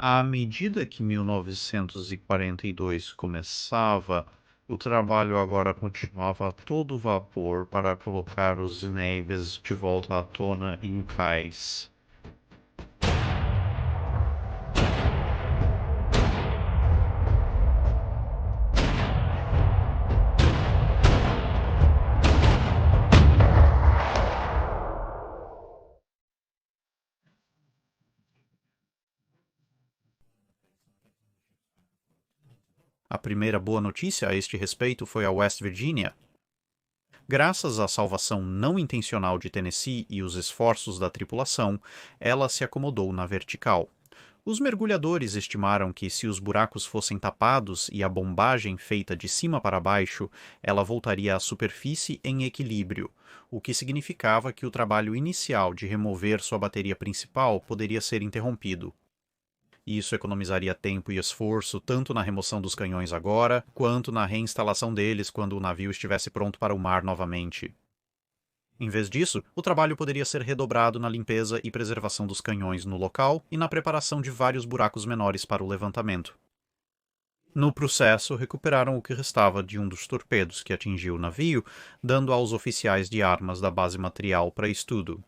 À medida que 1942 começava, o trabalho agora continuava a todo vapor para colocar os navies de volta à tona em cais. A primeira boa notícia a este respeito foi a West Virginia. Graças à salvação não intencional de Tennessee e os esforços da tripulação, ela se acomodou na vertical. Os mergulhadores estimaram que, se os buracos fossem tapados e a bombagem feita de cima para baixo, ela voltaria à superfície em equilíbrio, o que significava que o trabalho inicial de remover sua bateria principal poderia ser interrompido. Isso economizaria tempo e esforço tanto na remoção dos canhões agora, quanto na reinstalação deles quando o navio estivesse pronto para o mar novamente. Em vez disso, o trabalho poderia ser redobrado na limpeza e preservação dos canhões no local e na preparação de vários buracos menores para o levantamento. No processo, recuperaram o que restava de um dos torpedos que atingiu o navio, dando aos oficiais de armas da base material para estudo.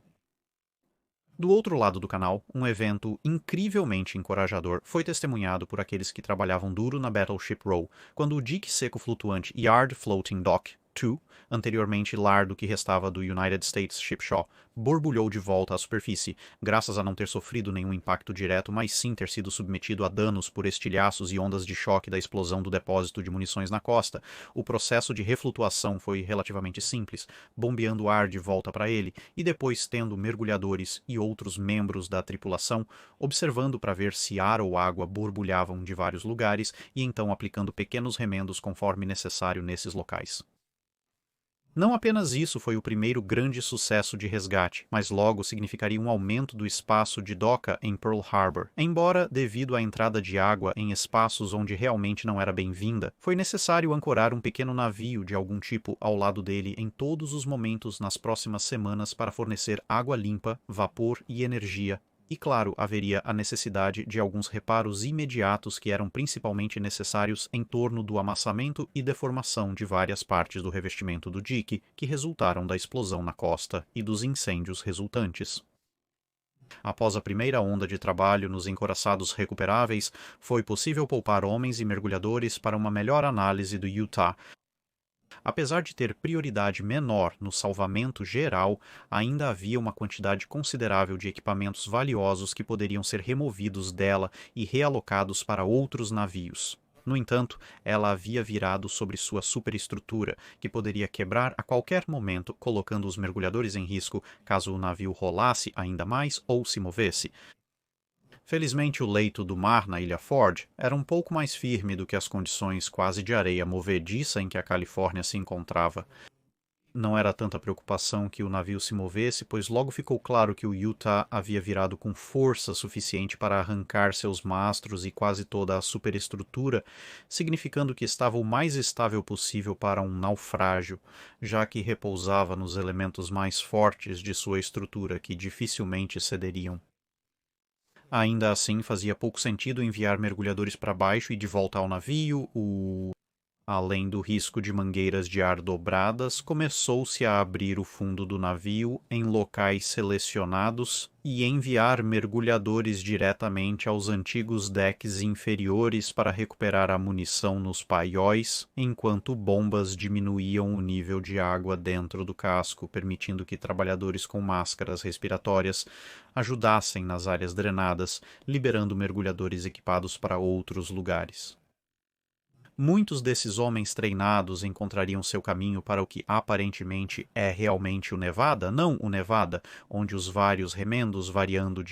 Do outro lado do canal, um evento incrivelmente encorajador foi testemunhado por aqueles que trabalhavam duro na Battleship Row, quando o dique seco flutuante Yard Floating Dock 2, anteriormente lar do que restava do United States Ship Shaw, borbulhou de volta à superfície, graças a não ter sofrido nenhum impacto direto, mas sim ter sido submetido a danos por estilhaços e ondas de choque da explosão do depósito de munições na costa. O processo de reflutuação foi relativamente simples, bombeando ar de volta para ele, e depois tendo mergulhadores e outros membros da tripulação observando para ver se ar ou água borbulhavam de vários lugares e então aplicando pequenos remendos conforme necessário nesses locais. Não apenas isso foi o primeiro grande sucesso de resgate, mas logo significaria um aumento do espaço de doca em Pearl Harbor. Embora, devido à entrada de água em espaços onde realmente não era bem-vinda, foi necessário ancorar um pequeno navio de algum tipo ao lado dele em todos os momentos nas próximas semanas para fornecer água limpa, vapor e energia. E claro, haveria a necessidade de alguns reparos imediatos que eram principalmente necessários em torno do amassamento e deformação de várias partes do revestimento do dique que resultaram da explosão na costa e dos incêndios resultantes. Após a primeira onda de trabalho nos encoraçados recuperáveis, foi possível poupar homens e mergulhadores para uma melhor análise do Utah. Apesar de ter prioridade menor no salvamento geral, ainda havia uma quantidade considerável de equipamentos valiosos que poderiam ser removidos dela e realocados para outros navios. No entanto, ela havia virado sobre sua superestrutura, que poderia quebrar a qualquer momento, colocando os mergulhadores em risco caso o navio rolasse ainda mais ou se movesse. Felizmente, o leito do mar na Ilha Ford era um pouco mais firme do que as condições quase de areia movediça em que a Califórnia se encontrava. Não era tanta preocupação que o navio se movesse, pois logo ficou claro que o Utah havia virado com força suficiente para arrancar seus mastros e quase toda a superestrutura, significando que estava o mais estável possível para um naufrágio, já que repousava nos elementos mais fortes de sua estrutura que dificilmente cederiam. Ainda assim, fazia pouco sentido enviar mergulhadores para baixo e de volta ao navio. Além do risco de mangueiras de ar dobradas, começou-se a abrir o fundo do navio em locais selecionados e enviar mergulhadores diretamente aos antigos decks inferiores para recuperar a munição nos paióis, enquanto bombas diminuíam o nível de água dentro do casco, permitindo que trabalhadores com máscaras respiratórias ajudassem nas áreas drenadas, liberando mergulhadores equipados para outros lugares. Muitos desses homens treinados encontrariam seu caminho para o que aparentemente é realmente o Nevada, não o Nevada, onde os vários remendos variando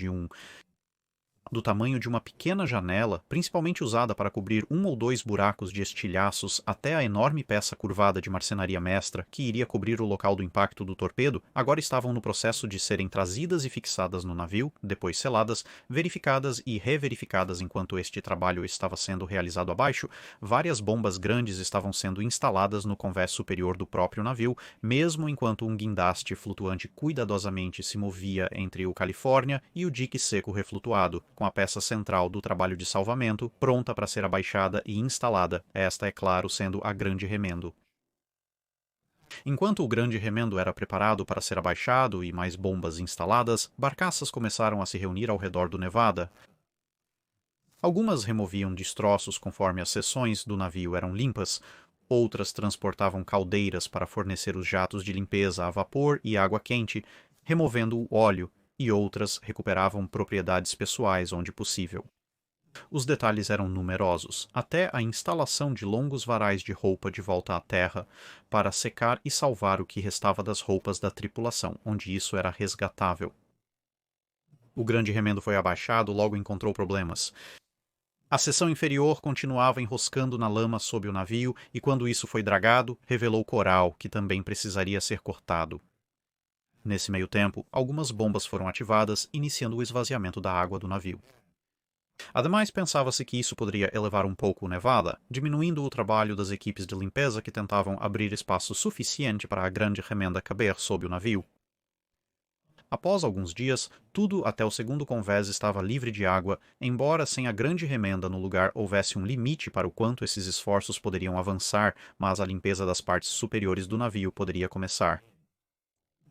do tamanho de uma pequena janela, principalmente usada para cobrir um ou dois buracos de estilhaços até a enorme peça curvada de marcenaria mestra que iria cobrir o local do impacto do torpedo, agora estavam no processo de serem trazidas e fixadas no navio, depois seladas, verificadas e reverificadas enquanto este trabalho estava sendo realizado abaixo. Várias bombas grandes estavam sendo instaladas no convés superior do próprio navio, mesmo enquanto um guindaste flutuante cuidadosamente se movia entre o Califórnia e o dique seco reflutuado, com a peça central do trabalho de salvamento, pronta para ser abaixada e instalada, esta, é claro, sendo a Grande Remendo. Enquanto o Grande Remendo era preparado para ser abaixado e mais bombas instaladas, barcaças começaram a se reunir ao redor do Nevada. Algumas removiam destroços conforme as seções do navio eram limpas, outras transportavam caldeiras para fornecer os jatos de limpeza a vapor e água quente, removendo o óleo, e outras recuperavam propriedades pessoais onde possível. Os detalhes eram numerosos, até a instalação de longos varais de roupa de volta à terra para secar e salvar o que restava das roupas da tripulação, onde isso era resgatável. O Grande Remendo foi abaixado, logo encontrou problemas. A seção inferior continuava enroscando na lama sob o navio e, quando isso foi dragado, revelou coral, que também precisaria ser cortado. Nesse meio tempo, algumas bombas foram ativadas, iniciando o esvaziamento da água do navio. Ademais, pensava-se que isso poderia elevar um pouco o Nevada, diminuindo o trabalho das equipes de limpeza que tentavam abrir espaço suficiente para a Grande Remenda caber sob o navio. Após alguns dias, tudo até o segundo convés estava livre de água, embora sem a Grande Remenda no lugar houvesse um limite para o quanto esses esforços poderiam avançar, mas a limpeza das partes superiores do navio poderia começar.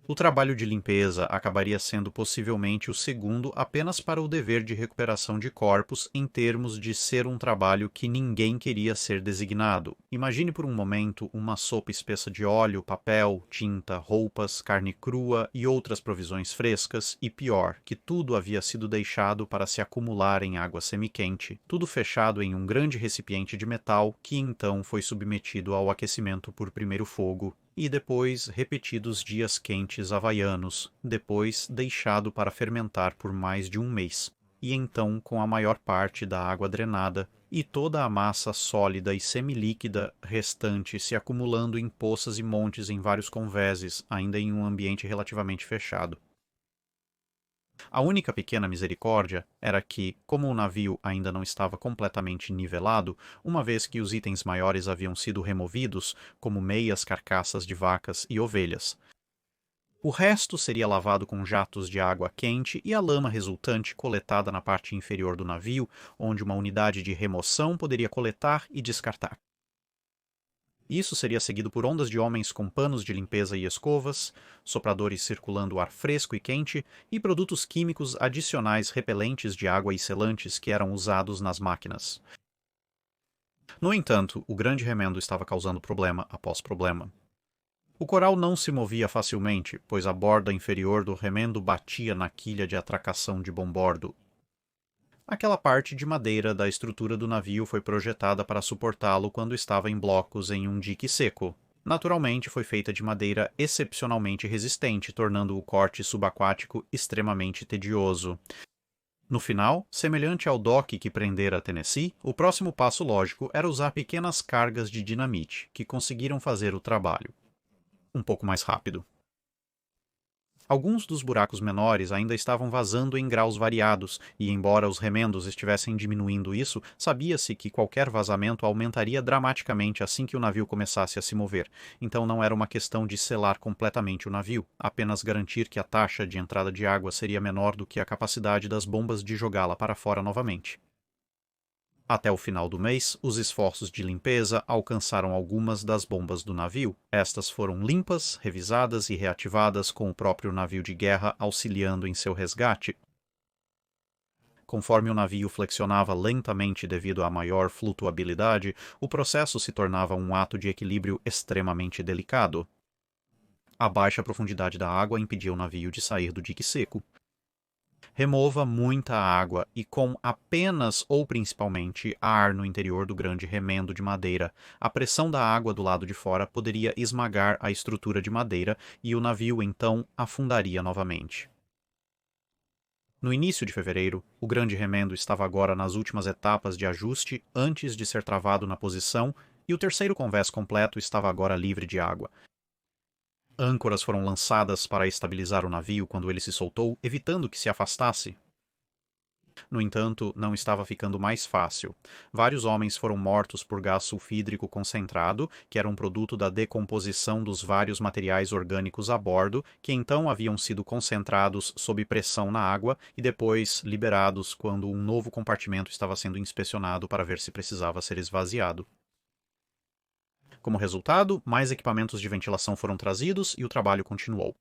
O trabalho de limpeza acabaria sendo possivelmente o segundo apenas para o dever de recuperação de corpos em termos de ser um trabalho que ninguém queria ser designado. Imagine por um momento uma sopa espessa de óleo, papel, tinta, roupas, carne crua e outras provisões frescas, e pior, que tudo havia sido deixado para se acumular em água semiquente, tudo fechado em um grande recipiente de metal que então foi submetido ao aquecimento por primeiro fogo, e depois repetidos dias quentes havaianos, depois deixado para fermentar por mais de um mês, e então com a maior parte da água drenada e toda a massa sólida e semilíquida restante se acumulando em poças e montes em vários convéses, ainda em um ambiente relativamente fechado. A única pequena misericórdia era que, como o navio ainda não estava completamente nivelado, uma vez que os itens maiores haviam sido removidos, como meias carcaças de vacas e ovelhas, o resto seria lavado com jatos de água quente e a lama resultante coletada na parte inferior do navio, onde uma unidade de remoção poderia coletar e descartar. Isso seria seguido por ondas de homens com panos de limpeza e escovas, sopradores circulando ar fresco e quente e produtos químicos adicionais repelentes de água e selantes que eram usados nas máquinas. No entanto, o Grande Remendo estava causando problema após problema. O coral não se movia facilmente, pois a borda inferior do remendo batia na quilha de atracação de bombordo. Aquela parte de madeira da estrutura do navio foi projetada para suportá-lo quando estava em blocos em um dique seco. Naturalmente, foi feita de madeira excepcionalmente resistente, tornando o corte subaquático extremamente tedioso. No final, semelhante ao doque que prendera Tennessee, o próximo passo lógico era usar pequenas cargas de dinamite, que conseguiram fazer o trabalho um pouco mais rápido. Alguns dos buracos menores ainda estavam vazando em graus variados, e embora os remendos estivessem diminuindo isso, sabia-se que qualquer vazamento aumentaria dramaticamente assim que o navio começasse a se mover. Então não era uma questão de selar completamente o navio, apenas garantir que a taxa de entrada de água seria menor do que a capacidade das bombas de jogá-la para fora novamente. Até o final do mês, os esforços de limpeza alcançaram algumas das bombas do navio. Estas foram limpas, revisadas e reativadas com o próprio navio de guerra auxiliando em seu resgate. Conforme o navio flexionava lentamente devido à maior flutuabilidade, o processo se tornava um ato de equilíbrio extremamente delicado. A baixa profundidade da água impedia o navio de sair do dique seco. Remova muita água e com apenas ou principalmente ar no interior do grande remendo de madeira, a pressão da água do lado de fora poderia esmagar a estrutura de madeira e o navio então afundaria novamente. No início de fevereiro, o grande remendo estava agora nas últimas etapas de ajuste antes de ser travado na posição e o terceiro convés completo estava agora livre de água. Âncoras foram lançadas para estabilizar o navio quando ele se soltou, evitando que se afastasse. No entanto, não estava ficando mais fácil. Vários homens foram mortos por gás sulfídrico concentrado, que era um produto da decomposição dos vários materiais orgânicos a bordo, que então haviam sido concentrados sob pressão na água e depois liberados quando um novo compartimento estava sendo inspecionado para ver se precisava ser esvaziado. Como resultado, mais equipamentos de ventilação foram trazidos e o trabalho continuou.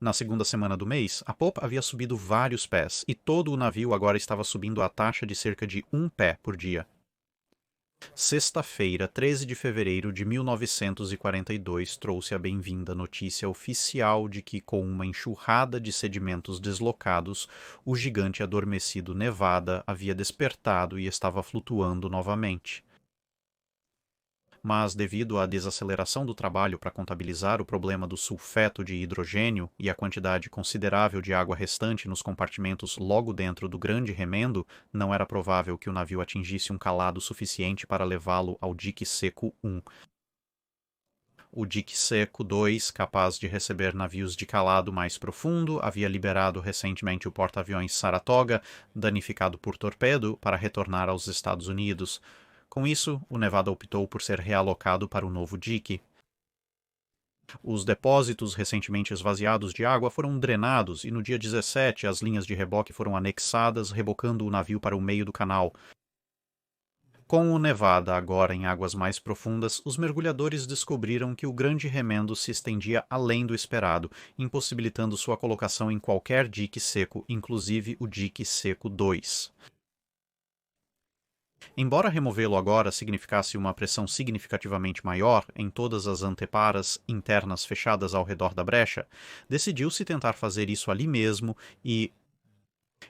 Na segunda semana do mês, a popa havia subido vários pés, e todo o navio agora estava subindo a taxa de cerca de 1 pé por dia. Sexta-feira, 13 de fevereiro de 1942, trouxe a bem-vinda notícia oficial de que, com uma enxurrada de sedimentos deslocados, o gigante adormecido Nevada havia despertado e estava flutuando novamente. Mas, devido à desaceleração do trabalho para contabilizar o problema do sulfeto de hidrogênio e a quantidade considerável de água restante nos compartimentos logo dentro do grande remendo, não era provável que o navio atingisse um calado suficiente para levá-lo ao dique seco 1. O dique seco 2, capaz de receber navios de calado mais profundo, havia liberado recentemente o porta-aviões Saratoga, danificado por torpedo, para retornar aos Estados Unidos. Com isso, o Nevada optou por ser realocado para o novo dique. Os depósitos recentemente esvaziados de água foram drenados e no dia 17 as linhas de reboque foram anexadas, rebocando o navio para o meio do canal. Com o Nevada agora em águas mais profundas, os mergulhadores descobriram que o grande remendo se estendia além do esperado, impossibilitando sua colocação em qualquer dique seco, inclusive o dique seco 2. Embora removê-lo agora significasse uma pressão significativamente maior em todas as anteparas internas fechadas ao redor da brecha, decidiu-se tentar fazer isso ali mesmo e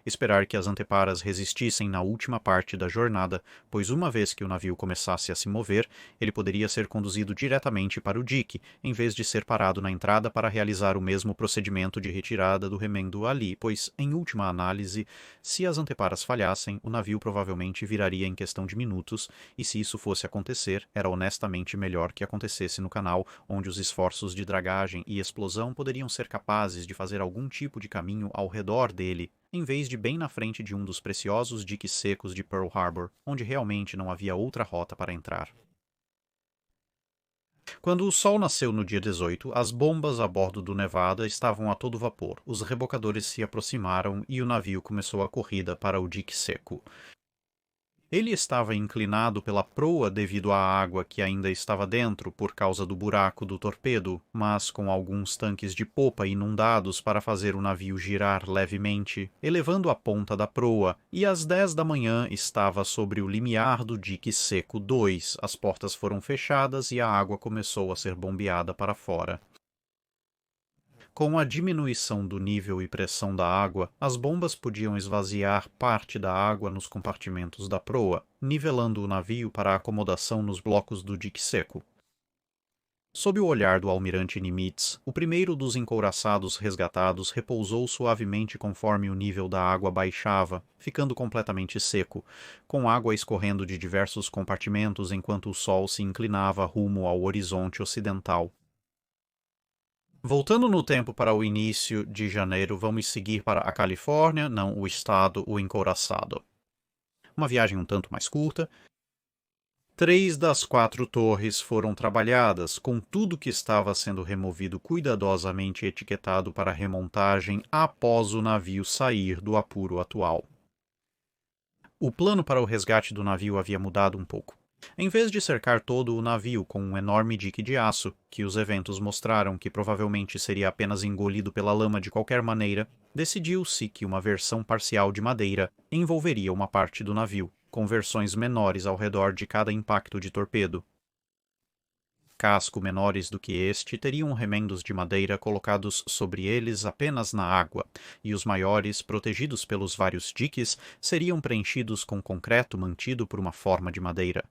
esperar que as anteparas resistissem na última parte da jornada, pois uma vez que o navio começasse a se mover, ele poderia ser conduzido diretamente para o dique, em vez de ser parado na entrada para realizar o mesmo procedimento de retirada do remendo ali, pois, em última análise, se as anteparas falhassem, o navio provavelmente viraria em questão de minutos, e se isso fosse acontecer, era honestamente melhor que acontecesse no canal, onde os esforços de dragagem e explosão poderiam ser capazes de fazer algum tipo de caminho ao redor dele, em vez de bem na frente de um dos preciosos diques secos de Pearl Harbor, onde realmente não havia outra rota para entrar. Quando o sol nasceu no dia 18, as bombas a bordo do Nevada estavam a todo vapor, os rebocadores se aproximaram e o navio começou a corrida para o dique seco. Ele estava inclinado pela proa devido à água que ainda estava dentro por causa do buraco do torpedo, mas com alguns tanques de popa inundados para fazer o navio girar levemente, elevando a ponta da proa, e às 10 da manhã estava sobre o limiar do dique seco 2. As portas foram fechadas e a água começou a ser bombeada para fora. Com a diminuição do nível e pressão da água, as bombas podiam esvaziar parte da água nos compartimentos da proa, nivelando o navio para a acomodação nos blocos do dique seco. Sob o olhar do almirante Nimitz, o primeiro dos encouraçados resgatados repousou suavemente conforme o nível da água baixava, ficando completamente seco, com água escorrendo de diversos compartimentos enquanto o sol se inclinava rumo ao horizonte ocidental. Voltando no tempo para o início de janeiro, vamos seguir para a Califórnia, não o estado, o encouraçado. Uma viagem um tanto mais curta. 3 das 4 torres foram trabalhadas, com tudo que estava sendo removido cuidadosamente etiquetado para remontagem após o navio sair do apuro atual. O plano para o resgate do navio havia mudado um pouco. Em vez de cercar todo o navio com um enorme dique de aço, que os eventos mostraram que provavelmente seria apenas engolido pela lama de qualquer maneira, decidiu-se que uma versão parcial de madeira envolveria uma parte do navio, com versões menores ao redor de cada impacto de torpedo. Casco menores do que este teriam remendos de madeira colocados sobre eles apenas na água, e os maiores, protegidos pelos vários diques, seriam preenchidos com concreto mantido por uma forma de madeira.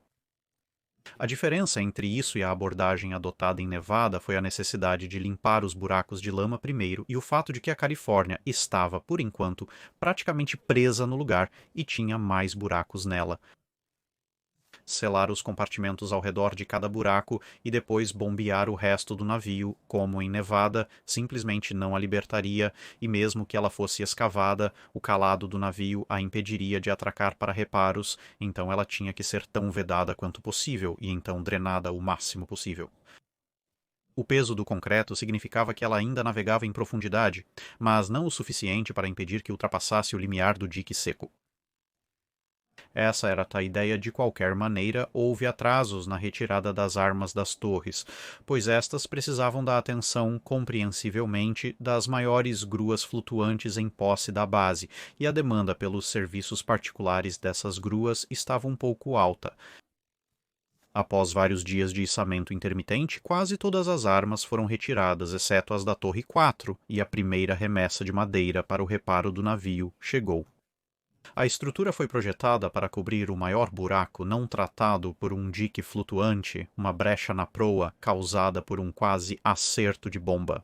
A diferença entre isso e a abordagem adotada em Nevada foi a necessidade de limpar os buracos de lama primeiro e o fato de que a Califórnia estava, por enquanto, praticamente presa no lugar e tinha mais buracos nela. selar os compartimentos ao redor de cada buraco e depois bombear o resto do navio, como em Nevada, simplesmente não a libertaria, e mesmo que ela fosse escavada, o calado do navio a impediria de atracar para reparos, então ela tinha que ser tão vedada quanto possível e então drenada o máximo possível. O peso do concreto significava que ela ainda navegava em profundidade, mas não o suficiente para impedir que ultrapassasse o limiar do dique seco. Essa era a ideia. De qualquer maneira, houve atrasos na retirada das armas das torres, pois estas precisavam da atenção, compreensivelmente, das maiores gruas flutuantes em posse da base, e a demanda pelos serviços particulares dessas gruas estava um pouco alta. Após vários dias de içamento intermitente, quase todas as armas foram retiradas, exceto as da Torre 4, e a primeira remessa de madeira para o reparo do navio chegou. A estrutura foi projetada para cobrir o maior buraco não tratado por um dique flutuante, uma brecha na proa causada por um quase acerto de bomba.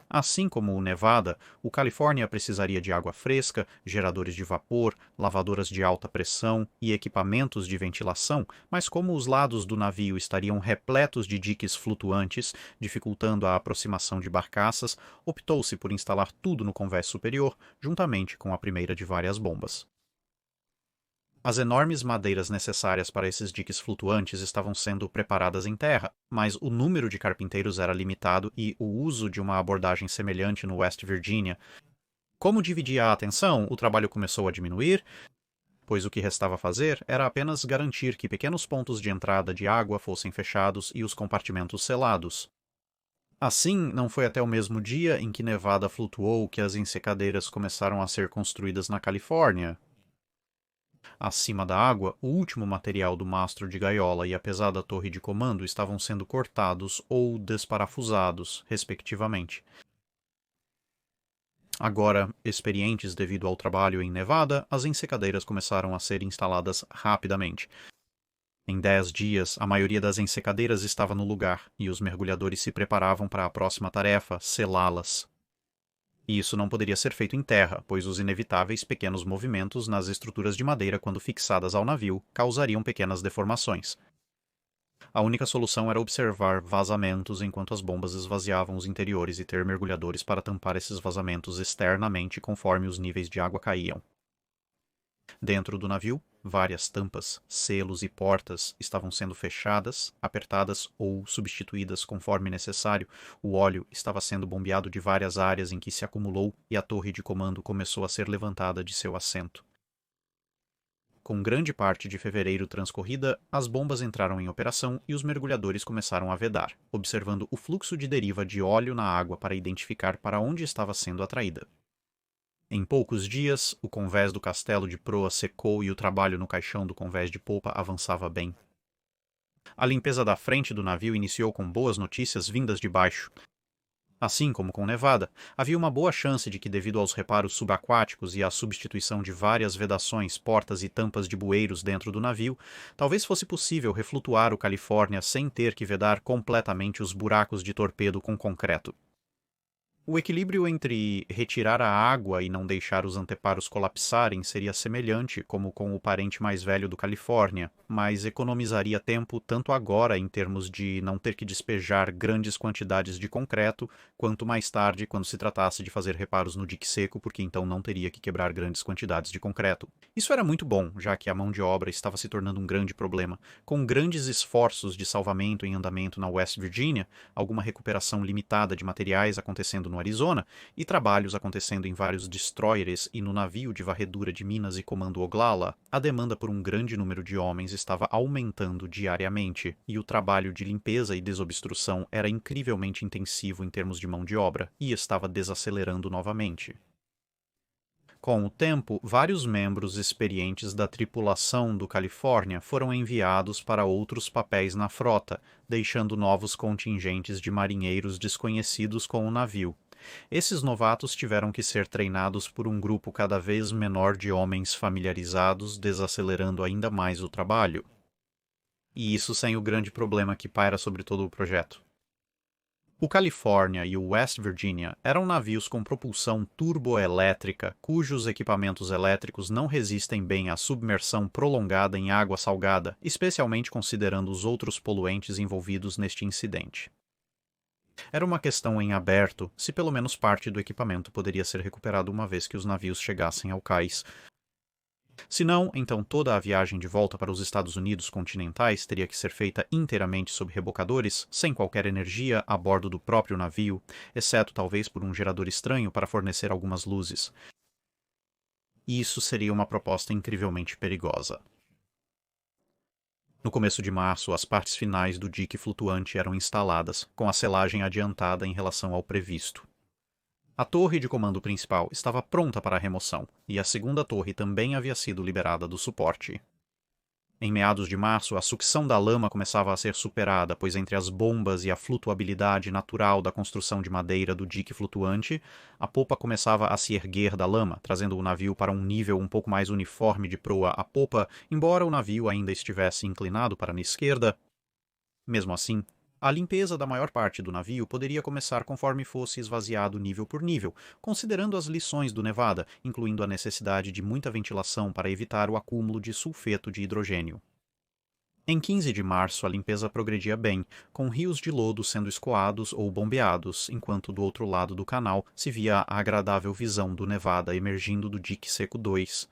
Assim como o Nevada, o California precisaria de água fresca, geradores de vapor, lavadoras de alta pressão e equipamentos de ventilação, mas como os lados do navio estariam repletos de diques flutuantes, dificultando a aproximação de barcaças, optou-se por instalar tudo no convés superior, juntamente com a primeira de várias bombas. As enormes madeiras necessárias para esses diques flutuantes estavam sendo preparadas em terra, mas o número de carpinteiros era limitado e o uso de uma abordagem semelhante no West Virginia. Como dividia a atenção, o trabalho começou a diminuir, pois o que restava fazer era apenas garantir que pequenos pontos de entrada de água fossem fechados e os compartimentos selados. Assim, não foi até o mesmo dia em que Nevada flutuou que as ensecadeiras começaram a ser construídas na Califórnia. Acima da água, o último material do mastro de gaiola e a pesada torre de comando estavam sendo cortados ou desparafusados, respectivamente. Agora, experientes devido ao trabalho em Nevada, as ensecadeiras começaram a ser instaladas rapidamente. Em 10 dias, a maioria das ensecadeiras estava no lugar, e os mergulhadores se preparavam para a próxima tarefa, selá-las. E isso não poderia ser feito em terra, pois os inevitáveis pequenos movimentos nas estruturas de madeira quando fixadas ao navio causariam pequenas deformações. A única solução era observar vazamentos enquanto as bombas esvaziavam os interiores e ter mergulhadores para tampar esses vazamentos externamente conforme os níveis de água caíam. Dentro do navio, várias tampas, selos e portas estavam sendo fechadas, apertadas ou substituídas conforme necessário. O óleo estava sendo bombeado de várias áreas em que se acumulou e a torre de comando começou a ser levantada de seu assento. Com grande parte de fevereiro transcorrida, as bombas entraram em operação e os mergulhadores começaram a vedar, observando o fluxo de deriva de óleo na água para identificar para onde estava sendo atraída. Em poucos dias, o convés do castelo de proa secou e o trabalho no caixão do convés de polpa avançava bem. A limpeza da frente do navio iniciou com boas notícias vindas de baixo. Assim como com Nevada, havia uma boa chance de que, devido aos reparos subaquáticos e à substituição de várias vedações, portas e tampas de bueiros dentro do navio, talvez fosse possível reflutuar o California sem ter que vedar completamente os buracos de torpedo com concreto. O equilíbrio entre retirar a água e não deixar os anteparos colapsarem seria semelhante como com o parente mais velho do California, mas economizaria tempo tanto agora em termos de não ter que despejar grandes quantidades de concreto, quanto mais tarde quando se tratasse de fazer reparos no dique seco, porque então não teria que quebrar grandes quantidades de concreto. Isso era muito bom, já que a mão de obra estava se tornando um grande problema. Com grandes esforços de salvamento em andamento na West Virginia, alguma recuperação limitada de materiais acontecendo no Arizona e trabalhos acontecendo em vários destroyers e no navio de varredura de minas e comando Oglala, a demanda por um grande número de homens estava aumentando diariamente e o trabalho de limpeza e desobstrução era incrivelmente intensivo em termos de mão de obra e estava desacelerando novamente. Com o tempo, vários membros experientes da tripulação do California foram enviados para outros papéis na frota, deixando novos contingentes de marinheiros desconhecidos com o navio. Esses novatos tiveram que ser treinados por um grupo cada vez menor de homens familiarizados, desacelerando ainda mais o trabalho. E isso sem o grande problema que paira sobre todo o projeto: O California e o West Virginia eram navios com propulsão turboelétrica, cujos equipamentos elétricos não resistem bem à submersão prolongada em água salgada, especialmente considerando os outros poluentes envolvidos neste incidente. Era uma questão em aberto se pelo menos parte do equipamento poderia ser recuperado uma vez que os navios chegassem ao cais. Se não, então toda a viagem de volta para os Estados Unidos continentais teria que ser feita inteiramente sob rebocadores, sem qualquer energia a bordo do próprio navio, exceto talvez por um gerador estranho para fornecer algumas luzes. E isso seria uma proposta incrivelmente perigosa. No começo de março, as partes finais do dique flutuante eram instaladas, com a selagem adiantada em relação ao previsto. A torre de comando principal estava pronta para a remoção, e a segunda torre também havia sido liberada do suporte. Em meados de março, a sucção da lama começava a ser superada, pois entre as bombas e a flutuabilidade natural da construção de madeira do dique flutuante, a popa começava a se erguer da lama, trazendo o navio para um nível um pouco mais uniforme de proa a popa, embora o navio ainda estivesse inclinado para a esquerda. Mesmo assim, a limpeza da maior parte do navio poderia começar conforme fosse esvaziado nível por nível, considerando as lições do Nevada, incluindo a necessidade de muita ventilação para evitar o acúmulo de sulfeto de hidrogênio. Em 15 de março, a limpeza progredia bem, com rios de lodo sendo escoados ou bombeados, enquanto do outro lado do canal se via a agradável visão do Nevada emergindo do dique seco 2.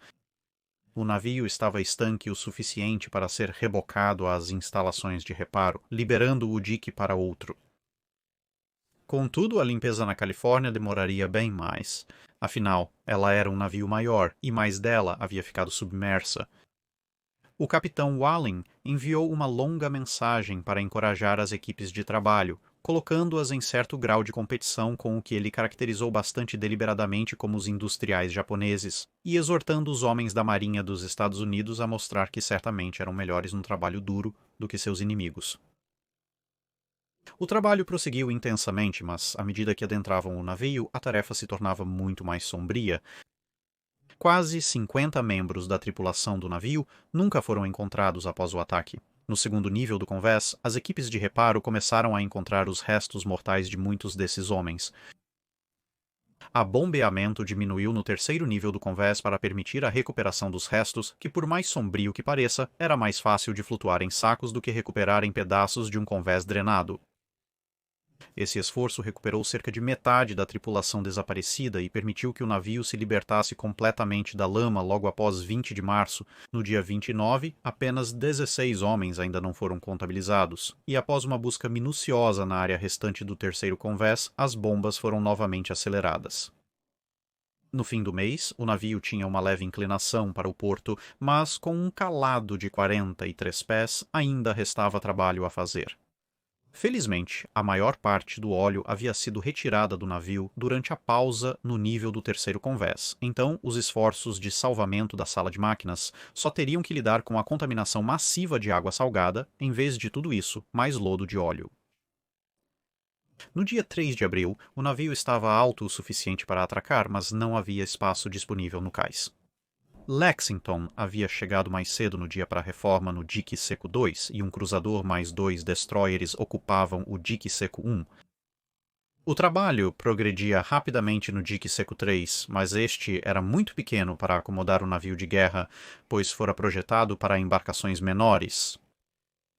O navio estava estanque o suficiente para ser rebocado às instalações de reparo, liberando o dique para outro. Contudo, a limpeza na Califórnia demoraria bem mais. Afinal, ela era um navio maior e mais dela havia ficado submersa. O capitão Walling enviou uma longa mensagem para encorajar as equipes de trabalho, colocando-as em certo grau de competição com o que ele caracterizou bastante deliberadamente como os industriais japoneses, e exortando os homens da Marinha dos Estados Unidos a mostrar que certamente eram melhores no trabalho duro do que seus inimigos. O trabalho prosseguiu intensamente, mas, à medida que adentravam o navio, a tarefa se tornava muito mais sombria. Quase 50 membros da tripulação do navio nunca foram encontrados após o ataque. No segundo nível do convés, as equipes de reparo começaram a encontrar os restos mortais de muitos desses homens. A bombeamento diminuiu no terceiro nível do convés para permitir a recuperação dos restos, que por mais sombrio que pareça, era mais fácil de flutuar em sacos do que recuperar em pedaços de um convés drenado. Esse esforço recuperou cerca de metade da tripulação desaparecida e permitiu que o navio se libertasse completamente da lama logo após 20 de março. No dia 29, apenas 16 homens ainda não foram contabilizados, e após uma busca minuciosa na área restante do terceiro convés, as bombas foram novamente aceleradas. No fim do mês, o navio tinha uma leve inclinação para o porto, mas com um calado de 43 pés ainda restava trabalho a fazer. Felizmente, a maior parte do óleo havia sido retirada do navio durante a pausa no nível do terceiro convés, então os esforços de salvamento da sala de máquinas só teriam que lidar com a contaminação massiva de água salgada, em vez de tudo isso, mais lodo de óleo. No dia 3 de abril, o navio estava alto o suficiente para atracar, mas não havia espaço disponível no cais. Lexington havia chegado mais cedo no dia para a reforma no dique seco 2 e um cruzador mais 2 destroyers ocupavam o dique seco 1. O trabalho progredia rapidamente no dique seco 3, mas este era muito pequeno para acomodar o navio de guerra, pois fora projetado para embarcações menores.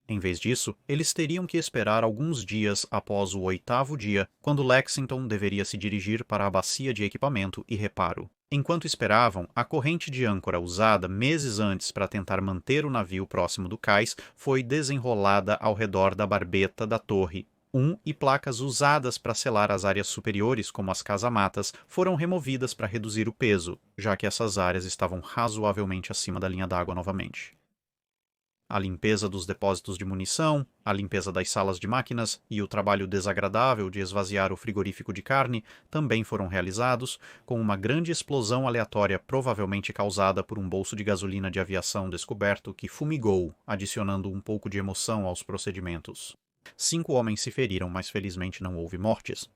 Em vez disso, eles teriam que esperar alguns dias após o 8º dia, quando Lexington deveria se dirigir para a bacia de equipamento e reparo. Enquanto esperavam, a corrente de âncora usada meses antes para tentar manter o navio próximo do cais foi desenrolada ao redor da barbeta da torre 1 e placas usadas para selar as áreas superiores, como as casamatas, foram removidas para reduzir o peso, já que essas áreas estavam razoavelmente acima da linha d'água novamente. A limpeza dos depósitos de munição, a limpeza das salas de máquinas e o trabalho desagradável de esvaziar o frigorífico de carne também foram realizados, com uma grande explosão aleatória provavelmente causada por um bolso de gasolina de aviação descoberto que fumigou, adicionando um pouco de emoção aos procedimentos. 5 homens se feriram, mas felizmente não houve mortes.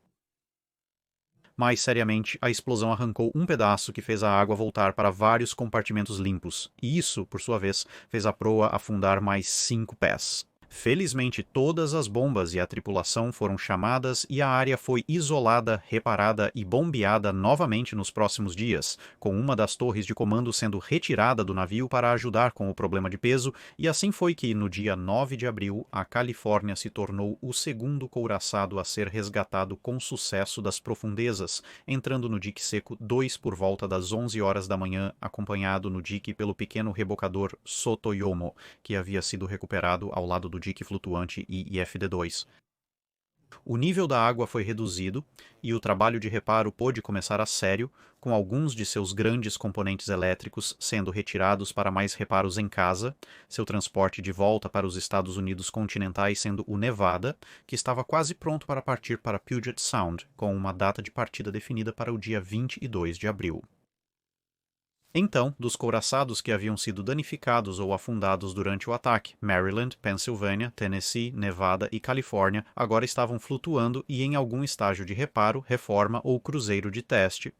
Mais seriamente, a explosão arrancou um pedaço que fez a água voltar para vários compartimentos limpos, e isso, por sua vez, fez a proa afundar mais 5 pés. Felizmente, todas as bombas e a tripulação foram chamadas e a área foi isolada, reparada e bombeada novamente nos próximos dias, com uma das torres de comando sendo retirada do navio para ajudar com o problema de peso, e assim foi que, no dia 9 de abril, a Califórnia se tornou o segundo couraçado a ser resgatado com sucesso das profundezas, entrando no dique seco 2 por volta das 11 horas da manhã, acompanhado no dique pelo pequeno rebocador Sotoyomo, que havia sido recuperado ao lado do dique flutuante IFD-2. O nível da água foi reduzido e o trabalho de reparo pôde começar a sério, com alguns de seus grandes componentes elétricos sendo retirados para mais reparos em casa, seu transporte de volta para os Estados Unidos continentais sendo o Nevada, que estava quase pronto para partir para Puget Sound, com uma data de partida definida para o dia 22 de abril. Então, dos couraçados que haviam sido danificados ou afundados durante o ataque, Maryland, Pensilvânia, Tennessee, Nevada e Califórnia agora estavam flutuando e em algum estágio de reparo, reforma ou cruzeiro de teste.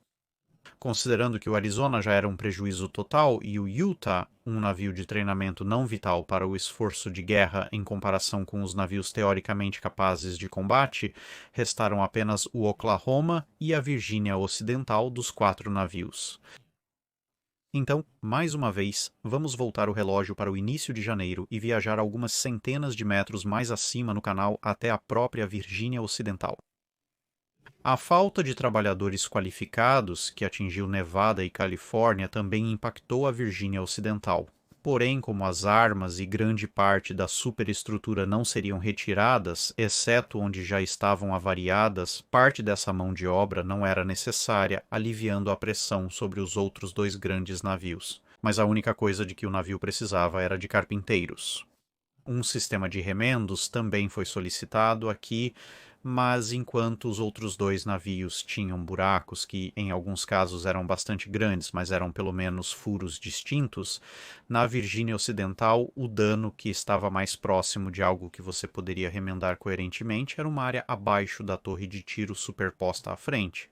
Considerando que o Arizona já era um prejuízo total e o Utah, um navio de treinamento não vital para o esforço de guerra em comparação com os navios teoricamente capazes de combate, restaram apenas o Oklahoma e a Virgínia Ocidental dos 4 navios. Então, mais uma vez, vamos voltar o relógio para o início de janeiro e viajar algumas centenas de metros mais acima no canal até a própria Virgínia Ocidental. A falta de trabalhadores qualificados, que atingiu Nevada e Califórnia, também impactou a Virgínia Ocidental. Porém, como as armas e grande parte da superestrutura não seriam retiradas, exceto onde já estavam avariadas, parte dessa mão de obra não era necessária, aliviando a pressão sobre os outros 2 grandes navios. Mas a única coisa de que o navio precisava era de carpinteiros. Um sistema de remendos também foi solicitado aqui, mas enquanto os outros 2 navios tinham buracos que, em alguns casos, eram bastante grandes, mas eram pelo menos furos distintos, na Virgínia Ocidental, o dano que estava mais próximo de algo que você poderia remendar coerentemente era uma área abaixo da torre de tiro superposta à frente.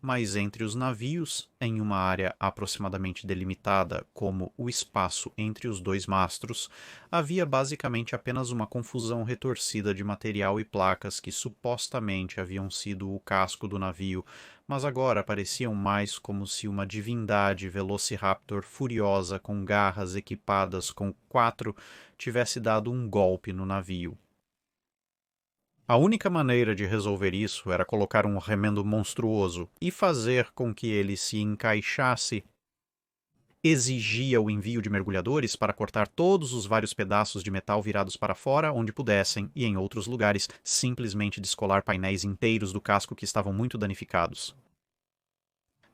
Mas entre os navios, em uma área aproximadamente delimitada como o espaço entre os 2 mastros, havia basicamente apenas uma confusão retorcida de material e placas que supostamente haviam sido o casco do navio, mas agora pareciam mais como se uma divindade Velociraptor furiosa com garras equipadas com 4 tivesse dado um golpe no navio. A única maneira de resolver isso era colocar um remendo monstruoso e fazer com que ele se encaixasse. Exigia o envio de mergulhadores para cortar todos os vários pedaços de metal virados para fora onde pudessem e, em outros lugares, simplesmente descolar painéis inteiros do casco que estavam muito danificados.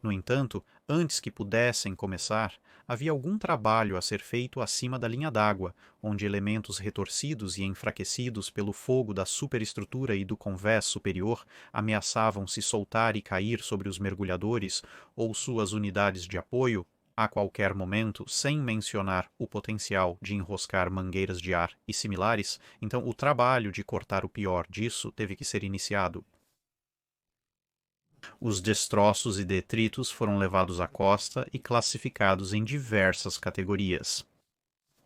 No entanto, antes que pudessem começar, havia algum trabalho a ser feito acima da linha d'água, onde elementos retorcidos e enfraquecidos pelo fogo da superestrutura e do convés superior ameaçavam se soltar e cair sobre os mergulhadores ou suas unidades de apoio a qualquer momento, sem mencionar o potencial de enroscar mangueiras de ar e similares. Então o trabalho de cortar o pior disso teve que ser iniciado. Os destroços e detritos foram levados à costa e classificados em diversas categorias.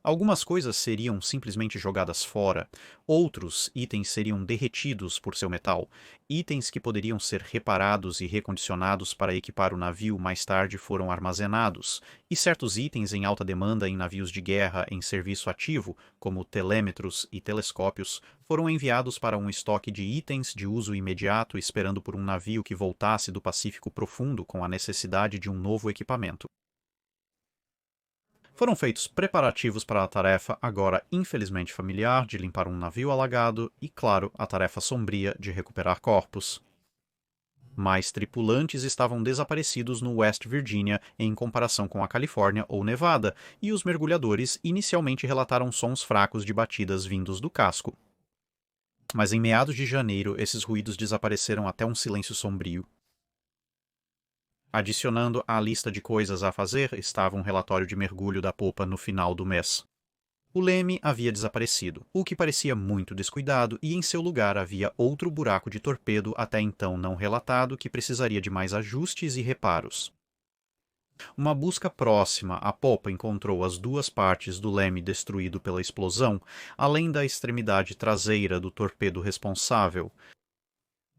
Algumas coisas seriam simplesmente jogadas fora, outros itens seriam derretidos por seu metal, itens que poderiam ser reparados e recondicionados para equipar o navio mais tarde foram armazenados, e certos itens em alta demanda em navios de guerra em serviço ativo, como telêmetros e telescópios, foram enviados para um estoque de itens de uso imediato esperando por um navio que voltasse do Pacífico Profundo com a necessidade de um novo equipamento. Foram feitos preparativos para a tarefa, agora infelizmente familiar, de limpar um navio alagado e, claro, a tarefa sombria de recuperar corpos. Mais tripulantes estavam desaparecidos no West Virginia em comparação com a Califórnia ou Nevada, e os mergulhadores inicialmente relataram sons fracos de batidas vindos do casco. Mas em meados de janeiro, esses ruídos desapareceram até um silêncio sombrio. Adicionando à lista de coisas a fazer estava um relatório de mergulho da popa no final do mês. O leme havia desaparecido, o que parecia muito descuidado, e em seu lugar havia outro buraco de torpedo até então não relatado que precisaria de mais ajustes e reparos. Uma busca próxima à popa encontrou as duas partes do leme destruído pela explosão, além da extremidade traseira do torpedo responsável.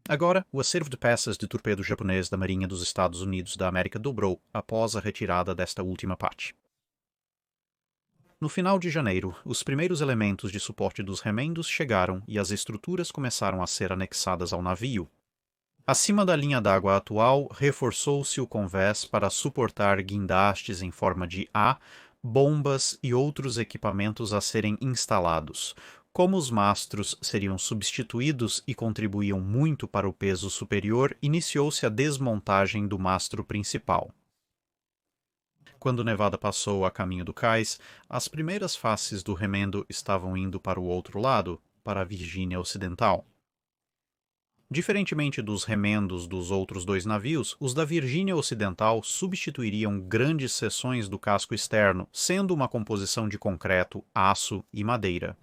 Agora, o acervo de peças de torpedo japonês da Marinha dos Estados Unidos da América dobrou após a retirada desta última parte. No final de janeiro, os primeiros elementos de suporte dos remendos chegaram e as estruturas começaram a ser anexadas ao navio. Acima da linha d'água atual, reforçou-se o convés para suportar guindastes em forma de A, bombas e outros equipamentos a serem instalados. Como os mastros seriam substituídos e contribuíam muito para o peso superior, iniciou-se a desmontagem do mastro principal. Quando Nevada passou a caminho do cais, as primeiras faces do remendo estavam indo para o outro lado, para a Virgínia Ocidental. Diferentemente dos remendos dos outros dois navios, os da Virgínia Ocidental substituiriam grandes seções do casco externo, sendo uma composição de concreto, aço e madeira.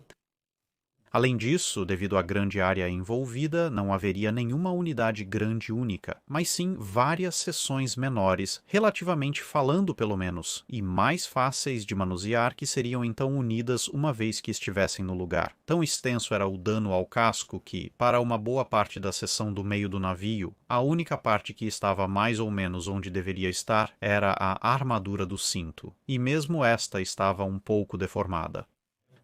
Além disso, devido à grande área envolvida, não haveria nenhuma unidade grande única, mas sim várias seções menores, relativamente falando pelo menos, e mais fáceis de manusear que seriam então unidas uma vez que estivessem no lugar. Tão extenso era o dano ao casco que, para uma boa parte da seção do meio do navio, a única parte que estava mais ou menos onde deveria estar era a armadura do cinto, e mesmo esta estava um pouco deformada.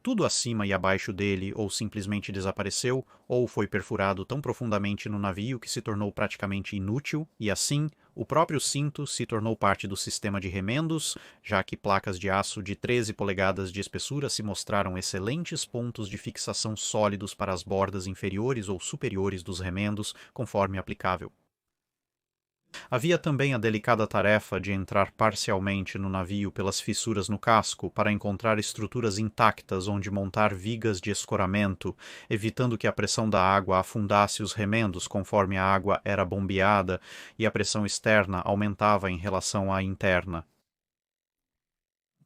Tudo acima e abaixo dele ou simplesmente desapareceu, ou foi perfurado tão profundamente no navio que se tornou praticamente inútil, e assim, o próprio cinto se tornou parte do sistema de remendos, já que placas de aço de 13 polegadas de espessura se mostraram excelentes pontos de fixação sólidos para as bordas inferiores ou superiores dos remendos, conforme aplicável. Havia também a delicada tarefa de entrar parcialmente no navio pelas fissuras no casco para encontrar estruturas intactas onde montar vigas de escoramento, evitando que a pressão da água afundasse os remendos conforme a água era bombeada e a pressão externa aumentava em relação à interna.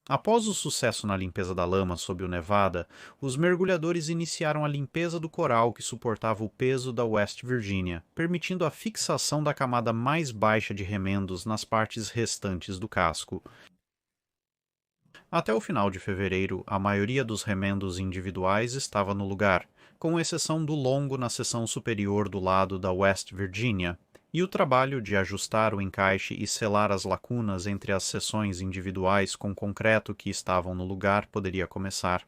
Após o sucesso na limpeza da lama sob o Nevada, os mergulhadores iniciaram a limpeza do coral que suportava o peso da West Virginia, permitindo a fixação da camada mais baixa de remendos nas partes restantes do casco. Até o final de fevereiro, a maioria dos remendos individuais estava no lugar, com exceção do longo na seção superior do lado da West Virginia, e o trabalho de ajustar o encaixe e selar as lacunas entre as seções individuais com concreto que estavam no lugar poderia começar.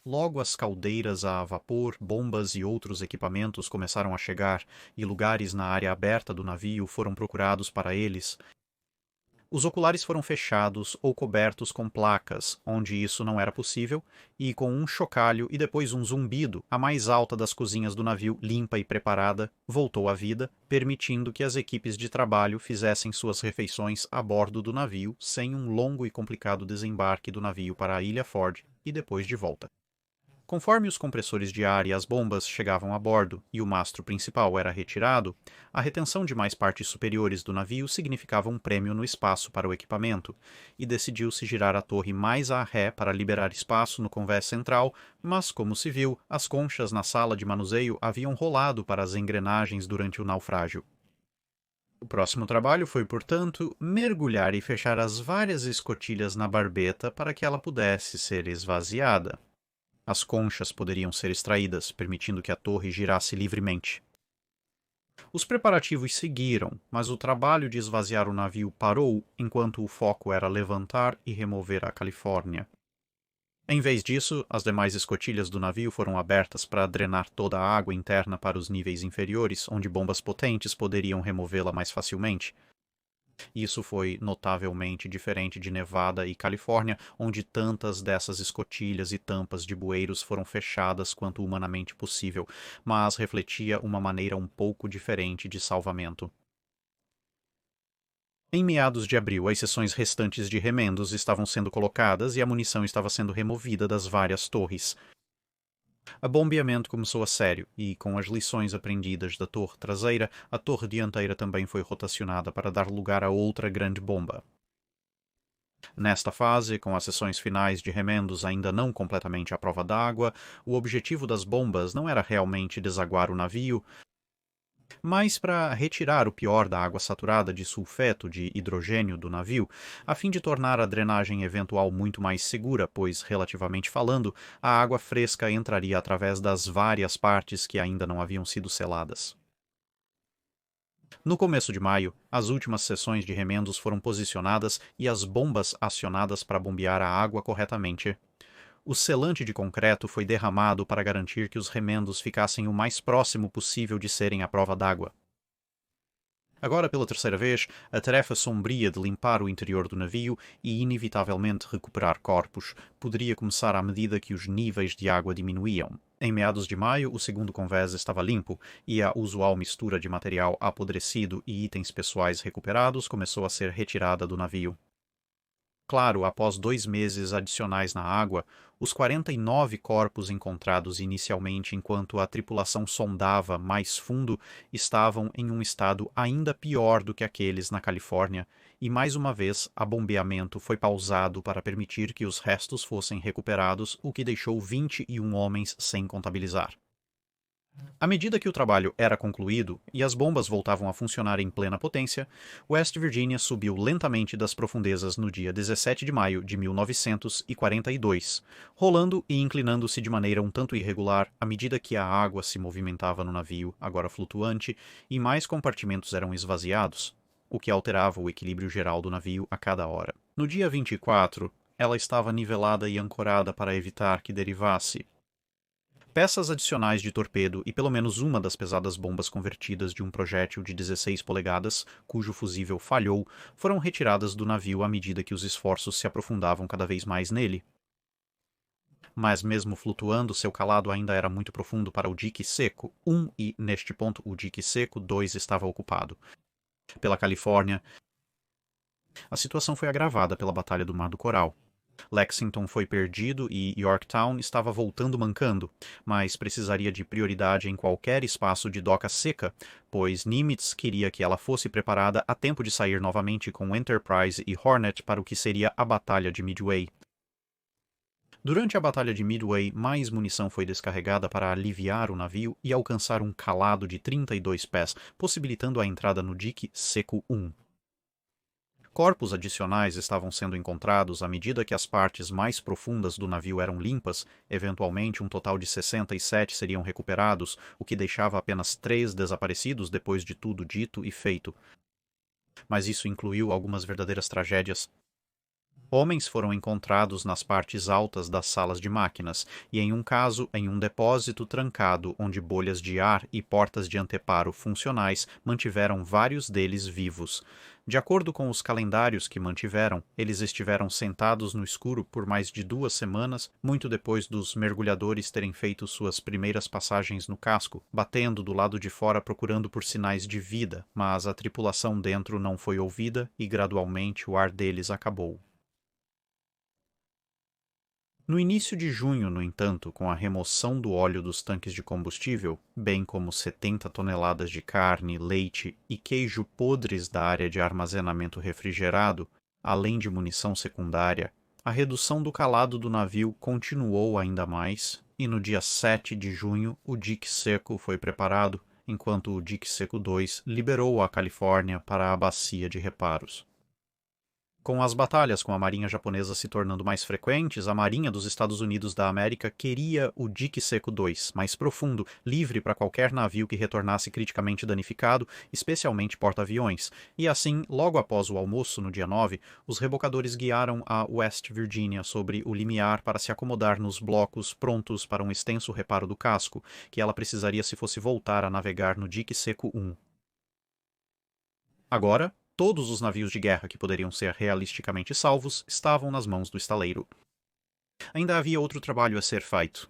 Logo as caldeiras a vapor, bombas e outros equipamentos começaram a chegar, e lugares na área aberta do navio foram procurados para eles. Os oculares foram fechados ou cobertos com placas, onde isso não era possível, e com um chocalho e depois um zumbido, a mais alta das cozinhas do navio, limpa e preparada, voltou à vida, permitindo que as equipes de trabalho fizessem suas refeições a bordo do navio, sem um longo e complicado desembarque do navio para a Ilha Ford e depois de volta. Conforme os compressores de ar e as bombas chegavam a bordo e o mastro principal era retirado, a retenção de mais partes superiores do navio significava um prêmio no espaço para o equipamento, e decidiu-se girar a torre mais à ré para liberar espaço no convés central, mas, como se viu, as conchas na sala de manuseio haviam rolado para as engrenagens durante o naufrágio. O próximo trabalho foi, portanto, mergulhar e fechar as várias escotilhas na barbeta para que ela pudesse ser esvaziada. As conchas poderiam ser extraídas, permitindo que a torre girasse livremente. Os preparativos seguiram, mas o trabalho de esvaziar o navio parou enquanto o foco era levantar e remover a Califórnia. Em vez disso, as demais escotilhas do navio foram abertas para drenar toda a água interna para os níveis inferiores, onde bombas potentes poderiam removê-la mais facilmente. Isso foi notavelmente diferente de Nevada e Califórnia, onde tantas dessas escotilhas e tampas de bueiros foram fechadas quanto humanamente possível, mas refletia uma maneira um pouco diferente de salvamento. Em meados de abril, as seções restantes de remendos estavam sendo colocadas e a munição estava sendo removida das várias torres. O bombeamento começou a sério e, com as lições aprendidas da torre traseira, a torre dianteira também foi rotacionada para dar lugar a outra grande bomba. Nesta fase, com as seções finais de remendos ainda não completamente à prova d'água, o objetivo das bombas não era realmente desaguar o navio, mas para retirar o pior da água saturada de sulfeto de hidrogênio do navio, a fim de tornar a drenagem eventual muito mais segura, pois, relativamente falando, a água fresca entraria através das várias partes que ainda não haviam sido seladas. No começo de maio, as últimas seções de remendos foram posicionadas e as bombas acionadas para bombear a água corretamente. O selante de concreto foi derramado para garantir que os remendos ficassem o mais próximo possível de serem à prova d'água. Agora, pela terceira vez, a tarefa sombria de limpar o interior do navio e, inevitavelmente, recuperar corpos poderia começar à medida que os níveis de água diminuíam. Em meados de maio, o segundo convés estava limpo e a usual mistura de material apodrecido e itens pessoais recuperados começou a ser retirada do navio. Claro, após 2 meses adicionais na água, os 49 corpos encontrados inicialmente enquanto a tripulação sondava mais fundo estavam em um estado ainda pior do que aqueles na Califórnia, e mais uma vez a bombeamento foi pausado para permitir que os restos fossem recuperados, o que deixou 21 homens sem contabilizar. À medida que o trabalho era concluído e as bombas voltavam a funcionar em plena potência, West Virginia subiu lentamente das profundezas no dia 17 de maio de 1942, rolando e inclinando-se de maneira um tanto irregular à medida que a água se movimentava no navio, agora flutuante, e mais compartimentos eram esvaziados, o que alterava o equilíbrio geral do navio a cada hora. No dia 24, ela estava nivelada e ancorada para evitar que derivasse. Peças adicionais de torpedo e pelo menos uma das pesadas bombas convertidas de um projétil de 16 polegadas, cujo fusível falhou, foram retiradas do navio à medida que os esforços se aprofundavam cada vez mais nele. Mas mesmo flutuando, seu calado ainda era muito profundo para o dique seco 1 e, neste ponto, o dique seco 2 estava ocupado. Pela Califórnia, a situação foi agravada pela Batalha do Mar do Coral. Lexington foi perdido e Yorktown estava voltando mancando, mas precisaria de prioridade em qualquer espaço de doca seca, pois Nimitz queria que ela fosse preparada a tempo de sair novamente com Enterprise e Hornet para o que seria a Batalha de Midway. Durante a Batalha de Midway, mais munição foi descarregada para aliviar o navio e alcançar um calado de 32 pés, possibilitando a entrada no dique seco 1. Corpos adicionais estavam sendo encontrados à medida que as partes mais profundas do navio eram limpas, eventualmente um total de 67 seriam recuperados, o que deixava apenas 3 desaparecidos depois de tudo dito e feito. Mas isso incluiu algumas verdadeiras tragédias. Homens foram encontrados nas partes altas das salas de máquinas, e em um caso, em um depósito trancado onde bolhas de ar e portas de anteparo funcionais mantiveram vários deles vivos. De acordo com os calendários que mantiveram, eles estiveram sentados no escuro por mais de 2 semanas, muito depois dos mergulhadores terem feito suas primeiras passagens no casco, batendo do lado de fora procurando por sinais de vida, mas a tripulação dentro não foi ouvida e gradualmente o ar deles acabou. No início de junho, no entanto, com a remoção do óleo dos tanques de combustível, bem como 70 toneladas de carne, leite e queijo podres da área de armazenamento refrigerado, além de munição secundária, a redução do calado do navio continuou ainda mais, e no dia 7 de junho o dique seco foi preparado, enquanto o dique seco 2 liberou a Califórnia para a bacia de reparos. Com as batalhas com a marinha japonesa se tornando mais frequentes, a marinha dos Estados Unidos da América queria o dique seco 2, mais profundo, livre para qualquer navio que retornasse criticamente danificado, especialmente porta-aviões. E assim, logo após o almoço, no dia 9, os rebocadores guiaram a West Virginia sobre o limiar para se acomodar nos blocos prontos para um extenso reparo do casco, que ela precisaria se fosse voltar a navegar no dique seco 1. Agora, todos os navios de guerra que poderiam ser realisticamente salvos estavam nas mãos do estaleiro. Ainda havia outro trabalho a ser feito.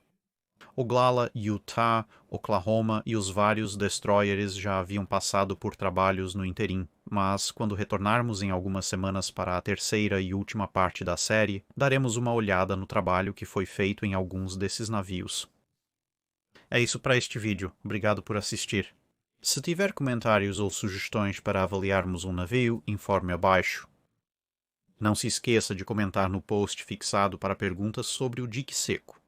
Oglala, Utah, Oklahoma e os vários destroyers já haviam passado por trabalhos no interim, mas quando retornarmos em algumas semanas para a terceira e última parte da série, daremos uma olhada no trabalho que foi feito em alguns desses navios. É isso para este vídeo. Obrigado por assistir. Se tiver comentários ou sugestões para avaliarmos um navio, informe abaixo. Não se esqueça de comentar no post fixado para perguntas sobre o dique seco.